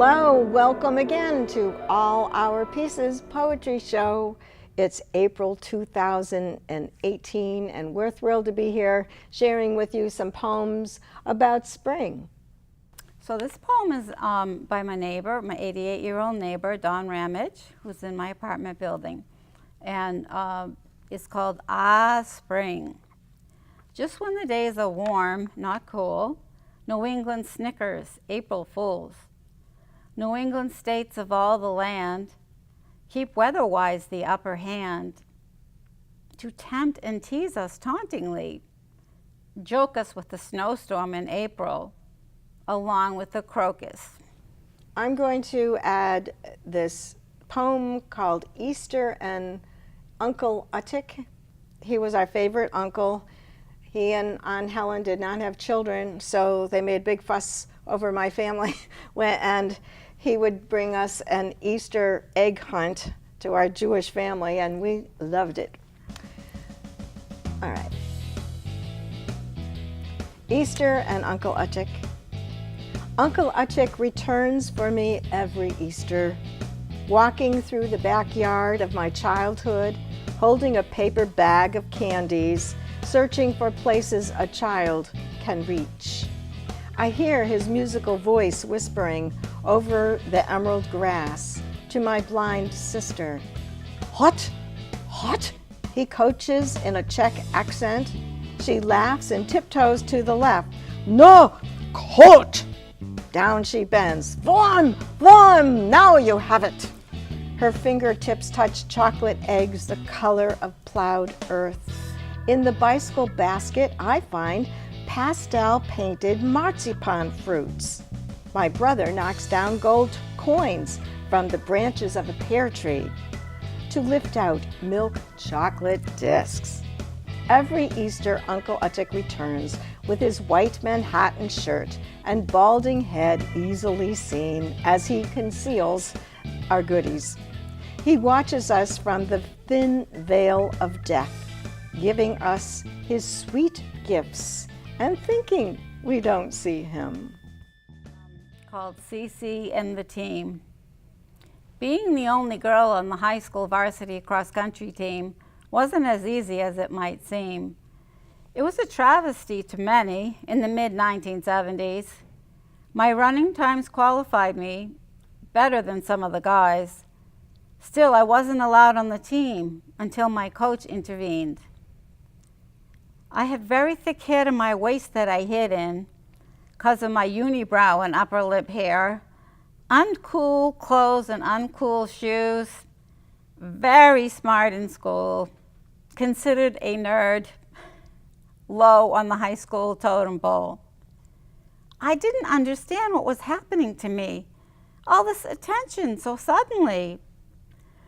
Hello, welcome again to All Our Pieces Poetry Show. It's April 2018 and we're thrilled to be here sharing with you some poems about spring. So this poem is by my neighbor, my 88-year-old neighbor, Don Ramage, who's in my apartment building. And it's called Ah, Spring. Just when the days are warm, not cool, New England snickers, April Fools. New England states of all the land keep weather-wise the upper hand to tempt and tease us tauntingly, joke us with the snowstorm in April, along with the crocus. I'm going to add this poem called Easter and Uncle Otek. He was our favorite uncle. He and Aunt Helen did not have children, so they made a big fuss over my family, and he would bring us an Easter egg hunt to our Jewish family, and we loved it. All right. Easter and Uncle Otek. Uncle Otek returns for me every Easter, walking through the backyard of my childhood, holding a paper bag of candies, searching for places a child can reach. I hear his musical voice whispering over the emerald grass to my blind sister. Hot, hot, he coaches in a Czech accent. She laughs and tiptoes to the left. No, hot! Down she bends. Warm, warm, now you have it. Her fingertips touch chocolate eggs the color of plowed earth. In the bicycle basket, I find pastel-painted marzipan fruits. My brother knocks down gold coins from the branches of a pear tree to lift out milk chocolate discs. Every Easter, Uncle Otek returns with his white Manhattan shirt and balding head easily seen as he conceals our goodies. He watches us from the thin veil of death, giving us his sweet gifts and thinking we don't see him. Called CC and the Team. Being the only girl on the high school varsity cross-country team wasn't as easy as it might seem. It was a travesty to many in the mid-1970s. My running times qualified me better than some of the guys. Still, I wasn't allowed on the team until my coach intervened. I had very thick hair to my waist that I hid in because of my unibrow and upper lip hair, uncool clothes and uncool shoes, very smart in school, considered a nerd, low on the high school totem pole. I didn't understand what was happening to me, all this attention so suddenly.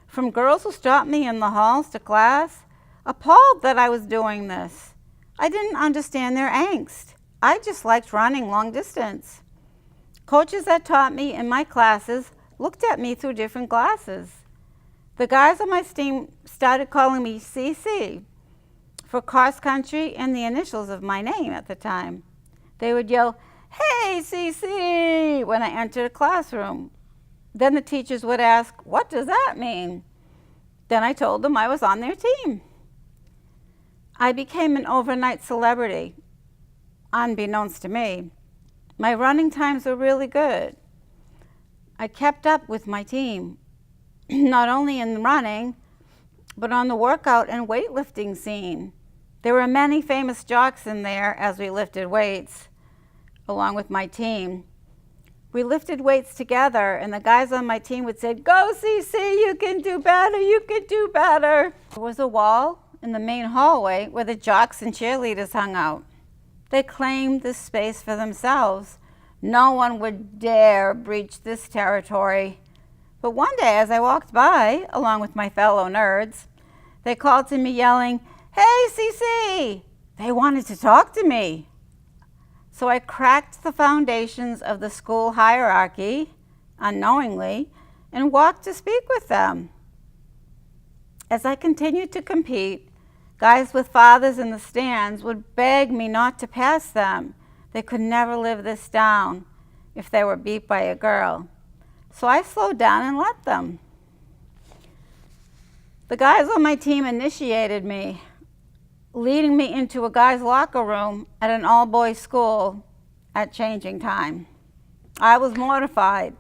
From girls who stopped me in the halls to class, appalled that I was doing this. I didn't understand their angst. I just liked running long distance. Coaches that taught me in my classes looked at me through different glasses. The guys on my team started calling me CC for cross country and the initials of my name at the time. They would yell, "Hey, CC," when I entered a classroom. Then the teachers would ask, "What does that mean?" Then I told them I was on their team. I became an overnight celebrity, unbeknownst to me. My running times were really good. I kept up with my team, not only in running, but on the workout and weightlifting scene. There were many famous jocks in there as we lifted weights, along with my team. We lifted weights together, and the guys on my team would say, "Go, CC, you can do better, you can do better." There was a wall in the main hallway where the jocks and cheerleaders hung out. They claimed this space for themselves. No one would dare breach this territory. But one day as I walked by, along with my fellow nerds, they called to me yelling, "Hey, CC!" They wanted to talk to me. So I cracked the foundations of the school hierarchy, unknowingly, and walked to speak with them. As I continued to compete, guys with fathers in the stands would beg me not to pass them. They could never live this down if they were beat by a girl. so I slowed down and let them. The guys on my team initiated me, leading me into a guy's locker room at an all-boys school at changing time. I was mortified.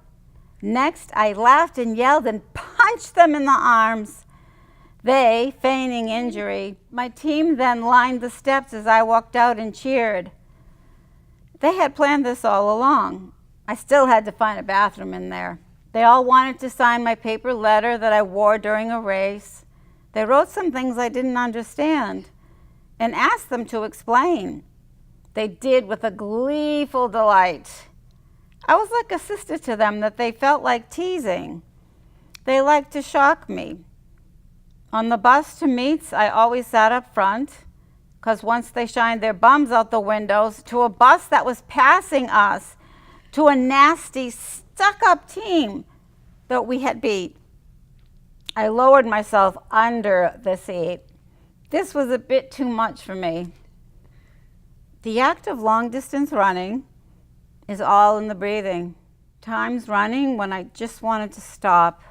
Next, I laughed and yelled and punched them in the arms. They, feigning injury. My team then lined the steps as I walked out and cheered. They had planned this all along. I still had to find a bathroom in there. They all wanted to sign my paper letter that I wore during a race. They wrote some things I didn't understand and asked them to explain. They did with a gleeful delight. I was like a sister to them that they felt like teasing. They liked to shock me. On the bus to meets, I always sat up front, because once they shined their bums out the windows to a bus that was passing us, to a nasty, stuck-up team that we had beat, I lowered myself under the seat. This was a bit too much for me. The act of long-distance running is all in the breathing. Times running when I just wanted to stop.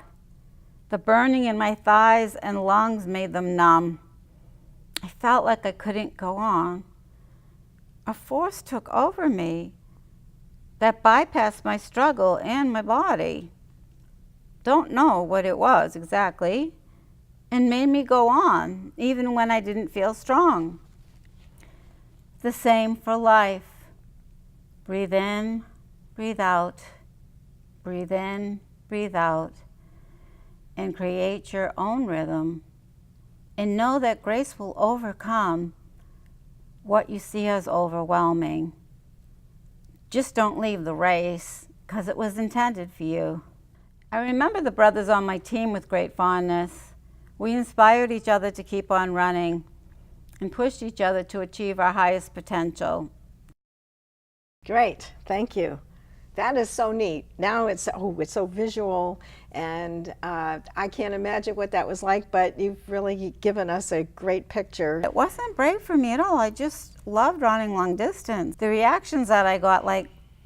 The burning in my thighs and lungs made them numb. I felt like I couldn't go on. A force took over me that bypassed my struggle and my body. Don't know what it was exactly, and made me go on even when I didn't feel strong. The same for life. Breathe in, breathe out. Breathe in, breathe out. And create your own rhythm. And know that grace will overcome what you see as overwhelming. Just don't leave the race, because it was intended for you. I remember the brothers on my team with great fondness. We inspired each other to keep on running and pushed each other to achieve our highest potential. Great, thank you. That is so neat. Now it's so visual, and I can't imagine what that was like, but you've really given us a great picture. It wasn't brave for me at all. I just loved running long distance. The reactions that I got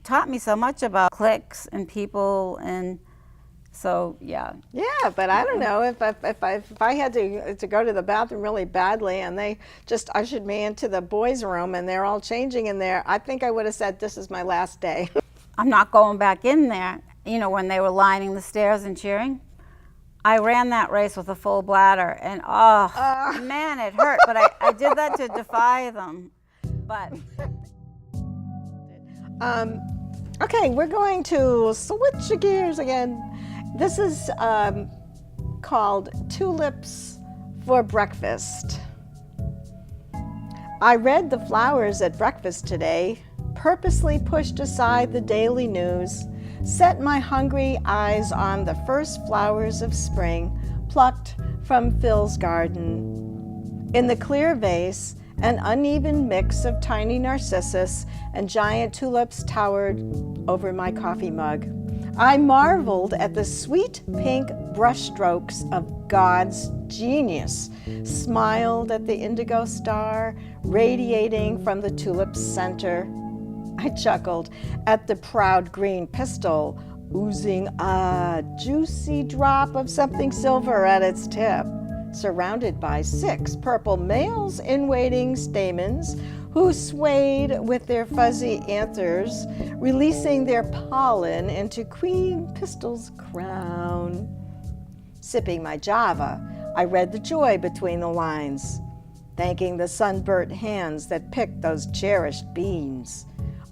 taught me so much about cliques and people, and so yeah. Yeah, but I don't know, if I had to go to the bathroom really badly and they just ushered me into the boys' room and they're all changing in there, I think I would have said, this is my last day. I'm not going back in there. You know, when they were lining the stairs and cheering, I ran that race with a full bladder, and man, it hurt, but I did that to defy them. But okay, we're going to switch gears again. This is called Tulips for Breakfast. I read the flowers at breakfast today, purposely pushed aside the daily news, set my hungry eyes on the first flowers of spring, plucked from Phil's garden. In the clear vase, an uneven mix of tiny narcissus and giant tulips towered over my coffee mug. I marveled at the sweet pink brushstrokes of God's genius, smiled at the indigo star radiating from the tulip's center. I chuckled at the proud green pistil, oozing a juicy drop of something silver at its tip, surrounded by 6 purple males in waiting stamens who swayed with their fuzzy anthers, releasing their pollen into Queen Pistil's crown. Sipping my java, I read the joy between the lines, thanking the sunburnt hands that picked those cherished beans,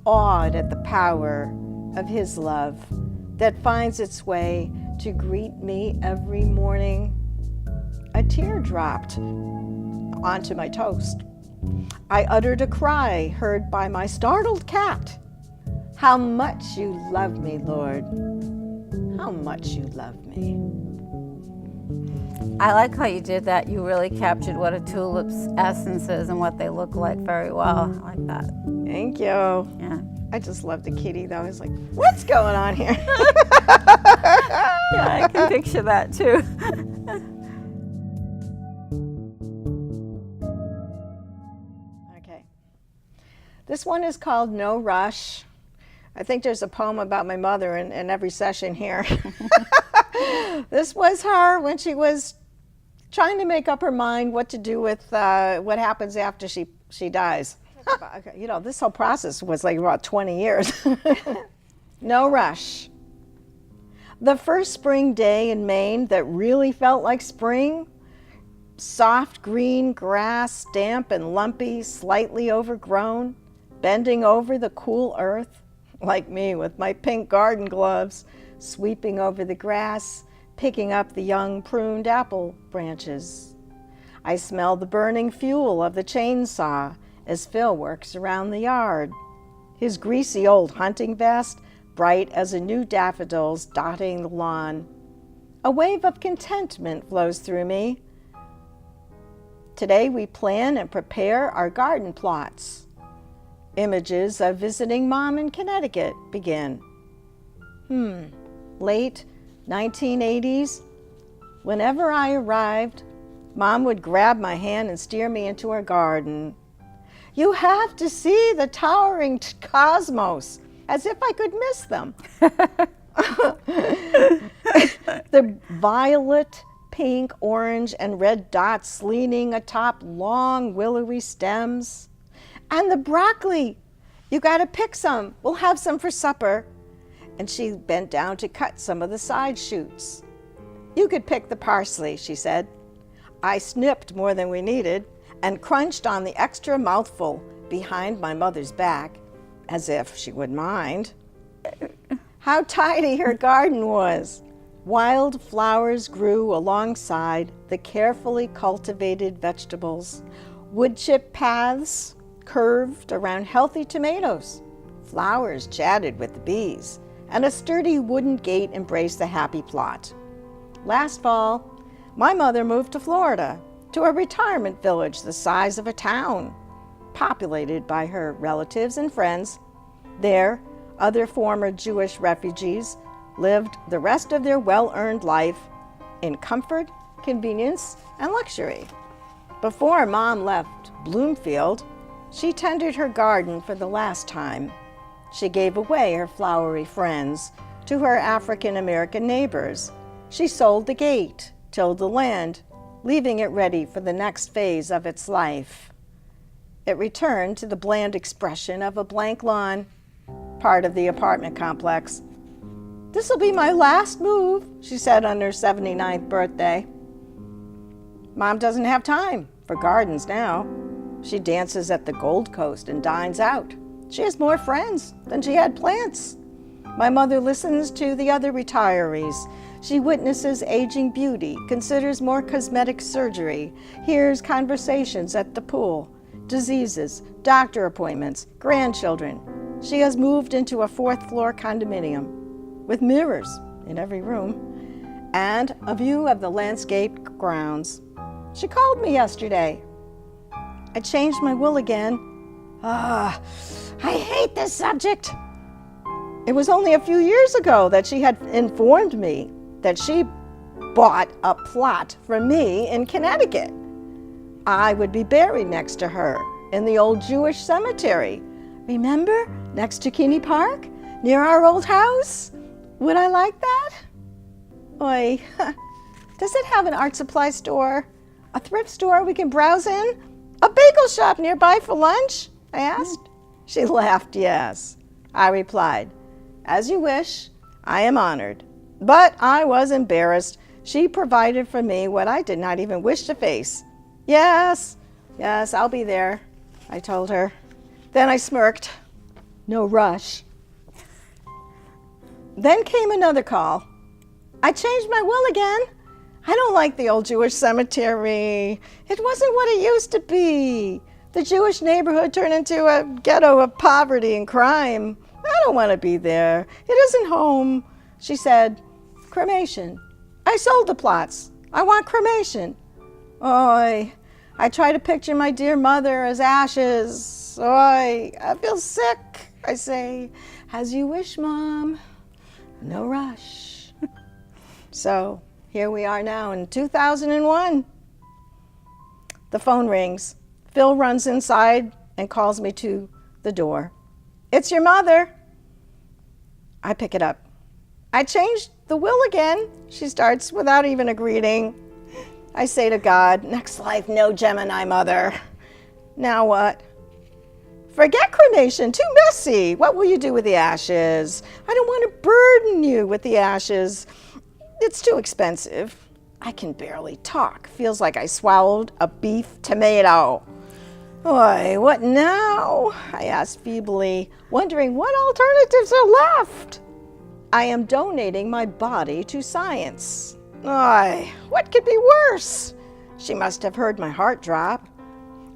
awed at the power of his love that finds its way to greet me every morning. A tear dropped onto my toast. I uttered a cry heard by my startled cat. How much you love me, Lord. How much you love me. I like how you did that. You really captured what a tulip's essence is and what they look like very well. I like that. Thank you. Yeah. I just love the kitty though. I was like, what's going on here? Yeah, I can picture that too. Okay. This one is called No Rush. I think there's a poem about my mother in every session here. This was her when she was trying to make up her mind what to do with what happens after she dies. You know, this whole process was like about 20 years. No rush. The first spring day in Maine that really felt like spring, soft green grass, damp and lumpy, slightly overgrown, bending over the cool earth, like me with my pink garden gloves, sweeping over the grass, picking up the young pruned apple branches. I smell the burning fuel of the chainsaw as Phil works around the yard, his greasy old hunting vest bright as a new daffodils dotting the lawn. A wave of contentment flows through me. Today we plan and prepare our garden plots. Images of visiting Mom in Connecticut begin. Late 1980s. Whenever I arrived, Mom would grab my hand and steer me into her garden. You have to see the towering cosmos, as if I could miss them. The violet, pink, orange, and red dots leaning atop long, willowy stems. And the broccoli. You got to pick some. We'll have some for supper. And she bent down to cut some of the side shoots. You could pick the parsley, she said. I snipped more than we needed and crunched on the extra mouthful behind my mother's back, as if she would mind. How tidy her garden was. Wild flowers grew alongside the carefully cultivated vegetables. Wood chip paths curved around healthy tomatoes. Flowers chatted with the bees, and a sturdy wooden gate embraced the happy plot. Last fall, my mother moved to Florida, to a retirement village the size of a town, populated by her relatives and friends. There, other former Jewish refugees lived the rest of their well-earned life in comfort, convenience, and luxury. Before Mom left Bloomfield, she tended her garden for the last time. She gave away her flowery friends to her African-American neighbors. She sold the gate, tilled the land, leaving it ready for the next phase of its life. It returned to the bland expression of a blank lawn, part of the apartment complex. "This'll be my last move," she said on her 79th birthday. Mom doesn't have time for gardens now. She dances at the Gold Coast and dines out. She has more friends than she had plants. My mother listens to the other retirees. She witnesses aging beauty, considers more cosmetic surgery, hears conversations at the pool, diseases, doctor appointments, grandchildren. She has moved into a fourth-floor condominium with mirrors in every room and a view of the landscaped grounds. She called me yesterday. I changed my will again. I hate this subject. It was only a few years ago that she had informed me that she bought a plot for me in Connecticut. I would be buried next to her in the old Jewish cemetery. Remember, next to Kinney Park, near our old house? Would I like that? Oy, does it have an art supply store? A thrift store we can browse in? A bagel shop nearby for lunch? I asked. She laughed yes. I replied, "As you wish, I am honored." But I was embarrassed. She provided for me what I did not even wish to face. Yes, I'll be there, I told her. Then I smirked. No rush. Then came another call. I changed my will again. I don't like the old Jewish cemetery. It wasn't what it used to be. The Jewish neighborhood turned into a ghetto of poverty and crime. I don't want to be there. It isn't home. She said, "Cremation." I sold the plots. I want cremation. Oy, I try to picture my dear mother as ashes. Oy, I feel sick. I say, "As you wish, Mom. No rush." So here we are now in 2001. The phone rings. Phil runs inside and calls me to the door. "It's your mother." I pick it up. I changed the will again, she starts without even a greeting. I say to God, next life, no Gemini mother. Now what? Forget cremation, too messy. What will you do with the ashes? I don't want to burden you with the ashes. It's too expensive. I can barely talk. Feels like I swallowed a beef tomato. Oy, what now? I asked feebly, wondering what alternatives are left. I am donating my body to science. Oy, what could be worse? She must have heard my heart drop.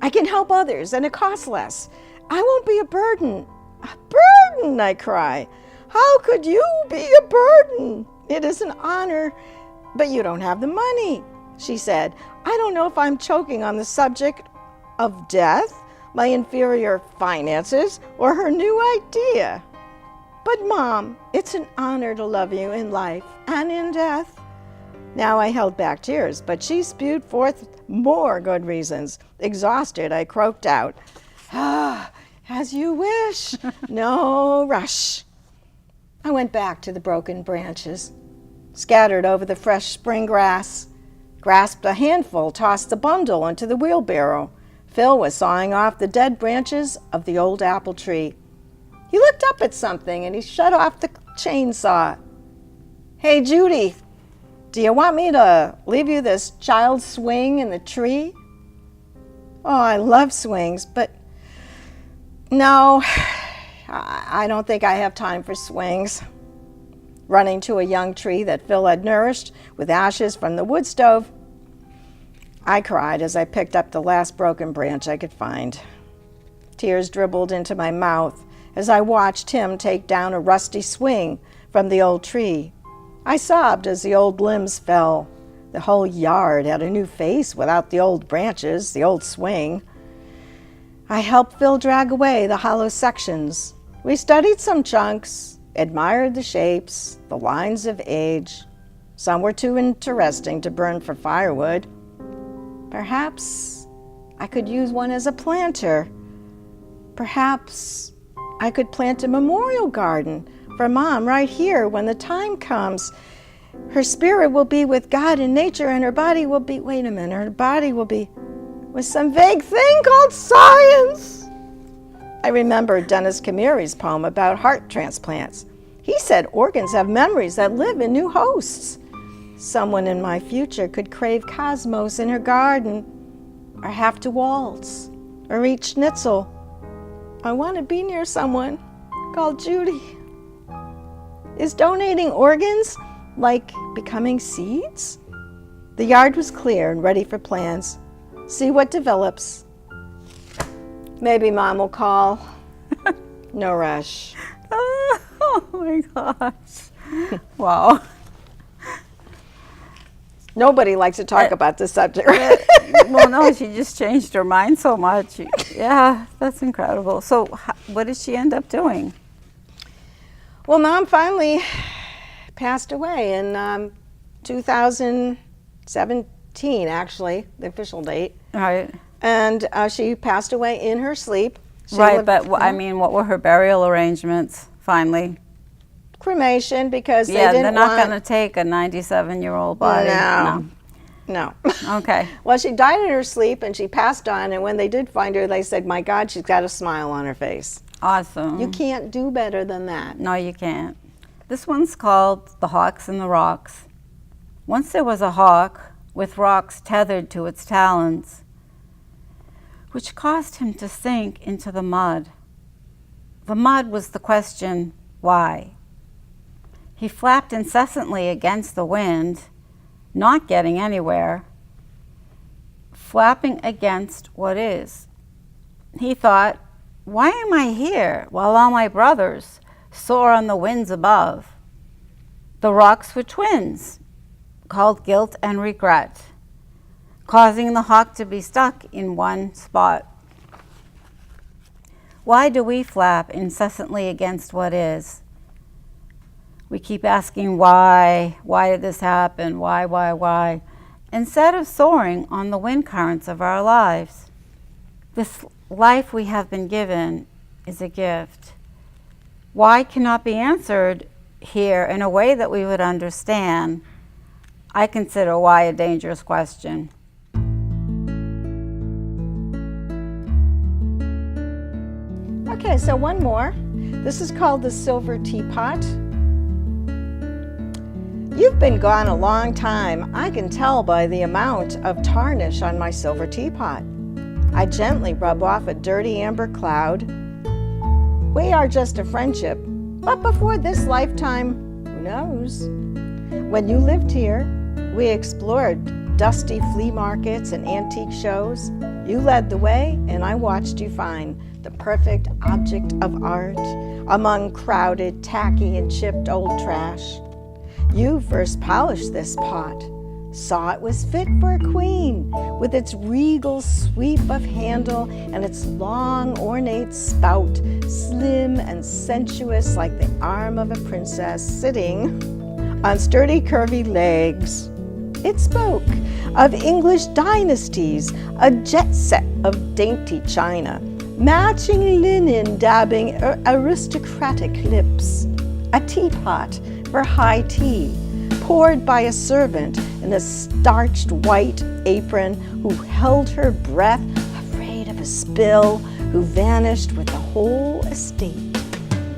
I can help others and it costs less. I won't be a burden. A burden, I cry. How could you be a burden? It is an honor, but you don't have the money, she said. I don't know if I'm choking on the subject of death, my inferior finances, or her new idea. But Mom, it's an honor to love you in life and in death. Now I held back tears, but she spewed forth more good reasons. Exhausted, I croaked out, as you wish, no rush. I went back to the broken branches, scattered over the fresh spring grass, grasped a handful, tossed the bundle into the wheelbarrow. Phil was sawing off the dead branches of the old apple tree. He looked up at something and he shut off the chainsaw. Hey, Judy, do you want me to leave you this child's swing in the tree? Oh, I love swings, but no, I don't think I have time for swings. Running to a young tree that Phil had nourished with ashes from the wood stove, I cried as I picked up the last broken branch I could find. Tears dribbled into my mouth as I watched him take down a rusty swing from the old tree. I sobbed as the old limbs fell. The whole yard had a new face without the old branches, the old swing. I helped Phil drag away the hollow sections. We studied some chunks, admired the shapes, the lines of age. Some were too interesting to burn for firewood. Perhaps I could use one as a planter. Perhaps I could plant a memorial garden for Mom right here when the time comes. Her spirit will be with God and nature, and her body will be, her body will be with some vague thing called science. I remembered Dennis Cameri's poem about heart transplants. He said organs have memories that live in new hosts. Someone in my future could crave cosmos in her garden, or have to waltz, or eat schnitzel. I want to be near someone called Judy. Is donating organs like becoming seeds? The yard was clear and ready for plans. See what develops. Maybe Mom will call. No rush. Oh my gosh. Wow. Nobody likes to talk about this subject. Well, no, she just changed her mind so much. Yeah, that's incredible. So what did she end up doing? Well, Mom finally passed away in 2017, actually, the official date. Right. And she passed away in her sleep. But I mean, what were her burial arrangements finally? Cremation, because they're not going to take a 97-year-old body. No. Okay. Well, she died in her sleep and she passed on, and when they did find her, they said, my God, she's got a smile on her face. Awesome. You can't do better than that. No, you can't. This one's called The Hawks and the Rocks. Once there was a hawk with rocks tethered to its talons, which caused him to sink into the mud. The mud was the question, why? He flapped incessantly against the wind, not getting anywhere, flapping against what is. He thought, why am I here while all my brothers soar on the winds above? The rocks were twins, called guilt and regret, causing the hawk to be stuck in one spot. Why do we flap incessantly against what is? We keep asking why did this happen, why, instead of soaring on the wind currents of our lives. This life we have been given is a gift. Why cannot be answered here in a way that we would understand, I consider why a dangerous question. Okay, so one more. This is called the silver teapot. You've been gone a long time. I can tell by the amount of tarnish on my silver teapot. I gently rub off a dirty amber cloud. We are just a friendship, but before this lifetime, who knows? When you lived here, we explored dusty flea markets and antique shows. You led the way, and I watched you find the perfect object of art among crowded, tacky, and chipped old trash. You first polished this pot, saw it was fit for a queen, with its regal sweep of handle and its long, ornate spout, slim and sensuous like the arm of a princess sitting on sturdy, curvy legs. It spoke of English dynasties, a jet set of dainty china, matching linen dabbing aristocratic lips, a teapot for high tea, poured by a servant in a starched white apron who held her breath, afraid of a spill, who vanished with the whole estate.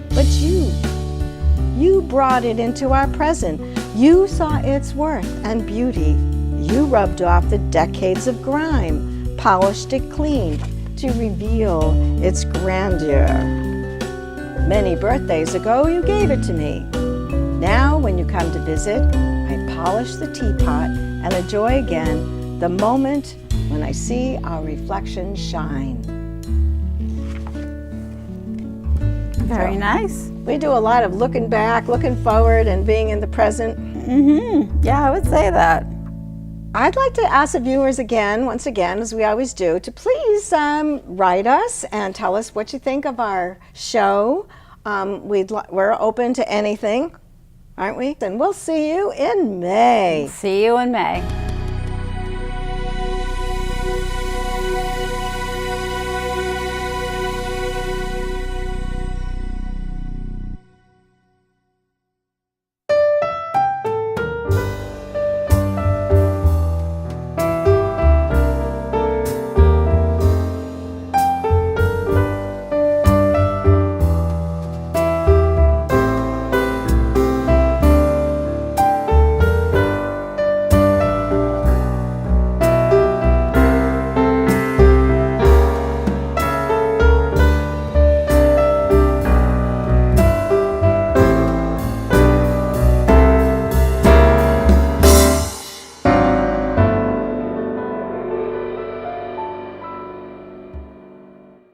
But you brought it into our present. You saw its worth and beauty. You rubbed off the decades of grime, polished it clean to reveal its grandeur. Many birthdays ago, you gave it to me. Now, when you come to visit, I polish the teapot and enjoy again the moment when I see our reflection shine. Very nice. We do a lot of looking back, looking forward, and being in the present. Yeah, I would say that. I'd like to ask the viewers again, once again, as we always do, to please write us and tell us what you think of our show. We're open to anything, aren't we? And we'll see you in May. See you in May.